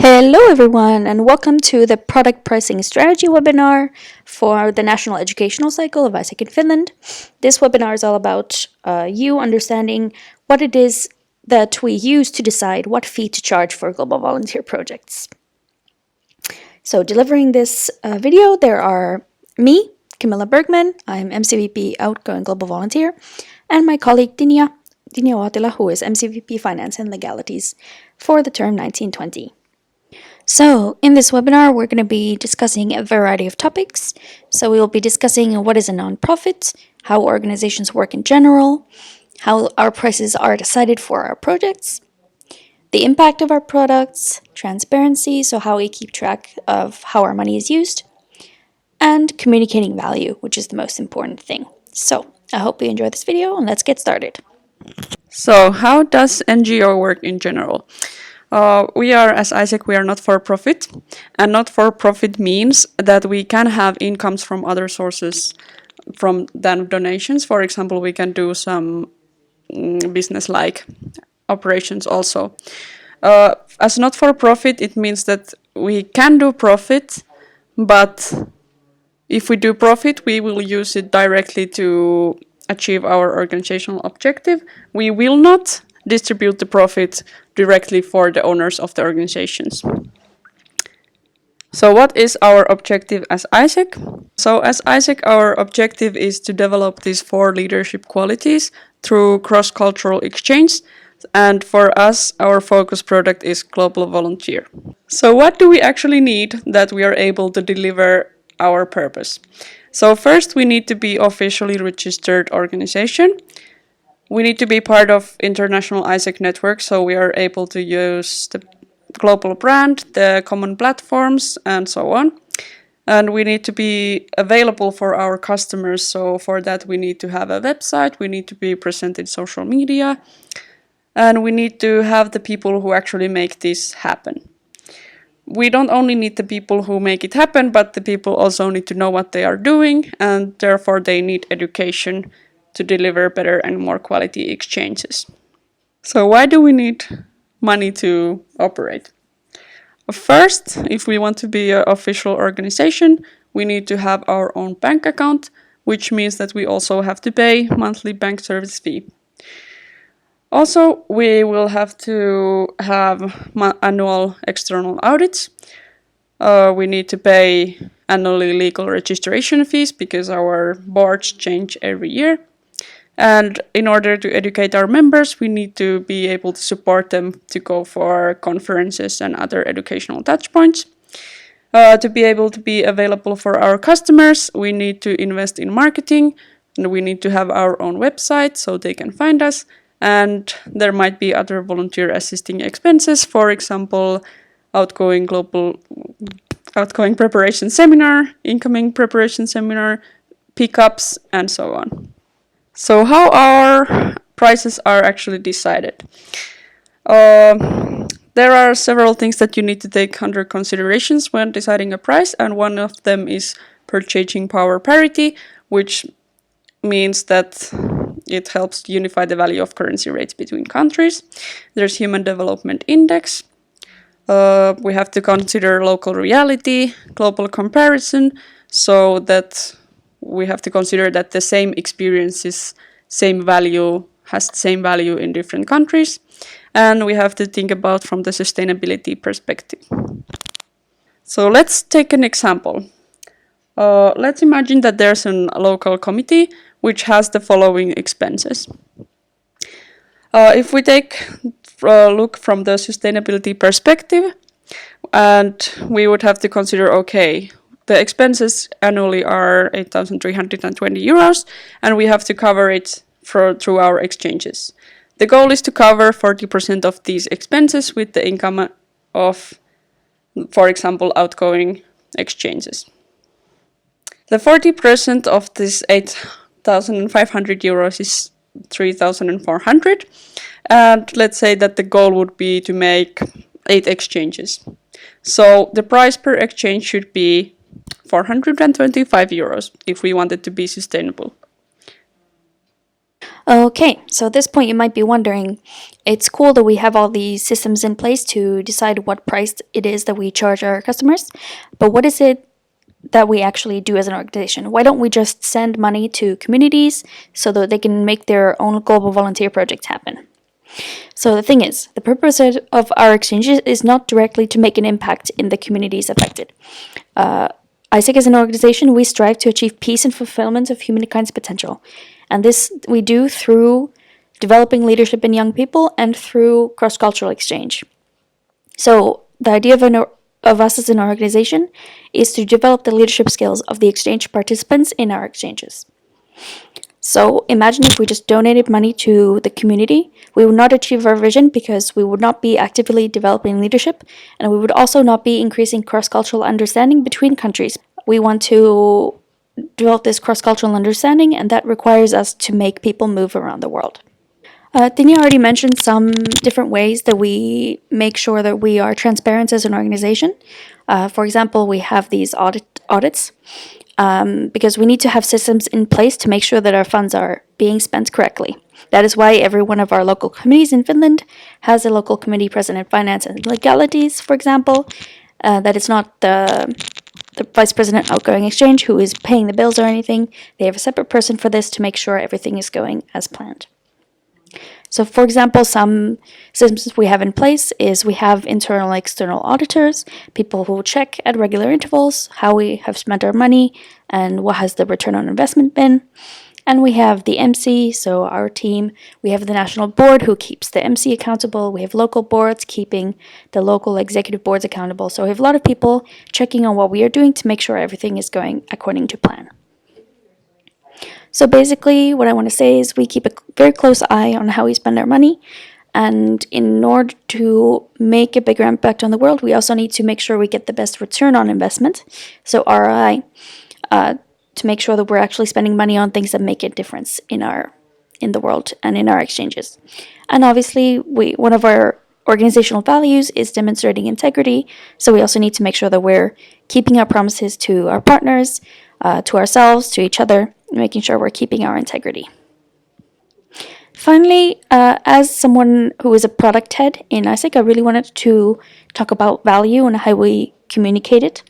Hello, everyone, and welcome to the Product Pricing Strategy webinar for the National Educational Cycle of ISEC in Finland. This webinar is all about you understanding what it is that we use to decide what fee to charge for global volunteer projects. So, delivering this video, there are me, Camilla Bergman, I'm MCVP Outgoing Global Volunteer, and my colleague Dinja Uotila, who is MCVP Finance and Legalities for the term 1920. So, in this webinar, we're going to be discussing a variety of topics. So, we will be discussing what is a nonprofit, how organizations work in general, how our prices are decided for our projects, the impact of our products, transparency, so how we keep track of how our money is used, and communicating value, which is the most important thing. So, I hope you enjoy this video, and let's get started. So, how does NGO work in general? We are, as ISEC, we are not for profit, and not for profit means that we can have incomes from other sources than donations. For example, we can do some business-like operations also. As not for profit, it means that we can do profit, but if we do profit, we will use it directly to achieve our organizational objective. We will not distribute the profit directly for the owners of the organizations. So what is our objective as ISEC? So as ISEC, our objective is to develop these 4 leadership qualities through cross-cultural exchange. And for us, our focus product is Global Volunteer. So what do we actually need that we are able to deliver our purpose? So first, we need to be officially registered organization. We need to be part of international ISEC network, so we are able to use the global brand, the common platforms, and so on. And we need to be available for our customers, so for that we need to have a website, we need to be present in social media, and we need to have the people who actually make this happen. We don't only need the people who make it happen, but the people also need to know what they are doing, and therefore they need education to deliver better and more quality exchanges. So why do we need money to operate? First, if we want to be an official organization, we need to have our own bank account, which means that we also have to pay monthly bank service fee. Also, we will have to have annual external audits. We need to pay annually legal registration fees because our boards change every year. And in order to educate our members, we need to be able to support them to go for conferences and other educational touchpoints. To be able to be available for our customers, we need to invest in marketing, and we need to have our own website so they can find us. And there might be other volunteer assisting expenses, for example, outgoing preparation seminar, incoming preparation seminar, pickups, and so on. So how our prices are actually decided? There are several things that you need to take under considerations when deciding a price, and one of them is purchasing power parity, which means that it helps unify the value of currency rates between countries. There's Human Development Index. We have to consider local reality, global comparison, so that we have to consider that the same experiences, has the same value in different countries. And we have to think about from the sustainability perspective. So let's take an example. Let's imagine that there's a local committee which has the following expenses. If we take a look from the sustainability perspective, and we would have to consider, okay, the expenses annually are 8,320 euros, and we have to cover it through our exchanges. The goal is to cover 40% of these expenses with the income of, for example, outgoing exchanges. The 40% of this 8,500 euros is 3,400, and let's say that the goal would be to make 8 exchanges. So the price per exchange should be 425 euros if we want it to be sustainable. Okay, so at this point you might be wondering, it's cool that we have all these systems in place to decide what price it is that we charge our customers, but what is it that we actually do as an organization? Why don't we just send money to communities so that they can make their own global volunteer projects happen? So the thing is, the purpose of our exchanges is not directly to make an impact in the communities affected. ISEC as an organization, we strive to achieve peace and fulfillment of humankind's potential. And this we do through developing leadership in young people and through cross-cultural exchange. So the idea of us as an organization is to develop the leadership skills of the exchange participants in our exchanges. So imagine if we just donated money to the community, we would not achieve our vision because we would not be actively developing leadership, and we would also not be increasing cross-cultural understanding between countries. We want to develop this cross-cultural understanding, and that requires us to make people move around the world. Tinia already mentioned some different ways that we make sure that we are transparent as an organization. For example, we have these audits because we need to have systems in place to make sure that our funds are being spent correctly. That is why every one of our local committees in Finland has a local committee president, finance and legalities, for example. That it's not the vice president outgoing exchange who is paying the bills or anything. They have a separate person for this to make sure everything is going as planned. So, for example, some systems we have in place is we have internal and external auditors, people who check at regular intervals how we have spent our money and what has the return on investment been. And we have the MC, so our team. We have the national board who keeps the MC accountable. We have local boards keeping the local executive boards accountable. So we have a lot of people checking on what we are doing to make sure everything is going according to plan. So basically, what I want to say is we keep a very close eye on how we spend our money. And in order to make a bigger impact on the world, we also need to make sure we get the best return on investment, so ROI, to make sure that we're actually spending money on things that make a difference in the world and in our exchanges. And obviously, one of our organizational values is demonstrating integrity, so we also need to make sure that we're keeping our promises to our partners, to ourselves, to each other, making sure we're keeping our integrity. Finally, as someone who is a product head in ISEC, I really wanted to talk about value and how we communicate it.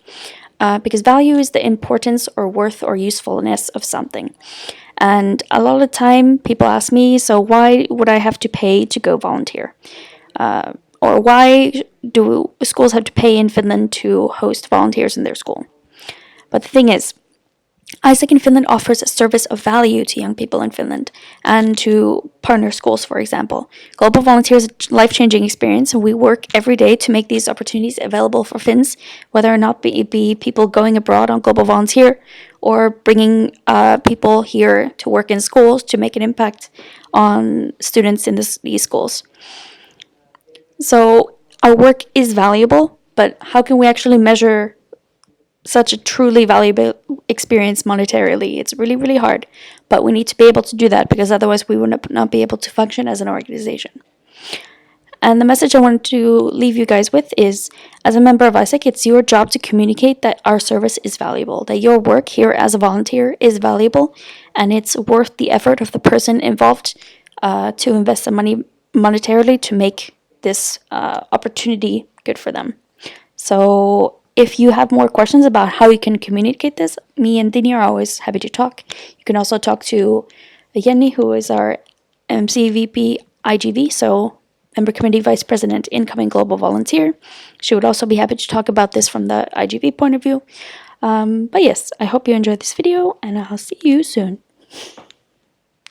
Because value is the importance or worth or usefulness of something. And a lot of the time people ask me, so why would I have to pay to go volunteer? Or why do schools have to pay in Finland to host volunteers in their school? But the thing is, ISEC in Finland offers a service of value to young people in Finland and to partner schools, for example. Global Volunteer is a life-changing experience, and we work every day to make these opportunities available for Finns, whether or not it be people going abroad on Global Volunteer or bringing people here to work in schools to make an impact on students in these schools. So our work is valuable, but how can we actually measure such a truly valuable experience monetarily? It's really, really hard, but we need to be able to do that because otherwise we would not be able to function as an organization. And the message I wanted to leave you guys with is, as a member of ISEC, it's your job to communicate that our service is valuable, that your work here as a volunteer is valuable, and it's worth the effort of the person involved to invest the money monetarily to make this opportunity good for them. So if you have more questions about how you can communicate this, me and Dini are always happy to talk. You can also talk to Jenny, who is our MCVP IGV, so Member Committee Vice President, Incoming Global Volunteer. She would also be happy to talk about this from the IGV point of view. But yes, I hope you enjoyed this video, and I'll see you soon.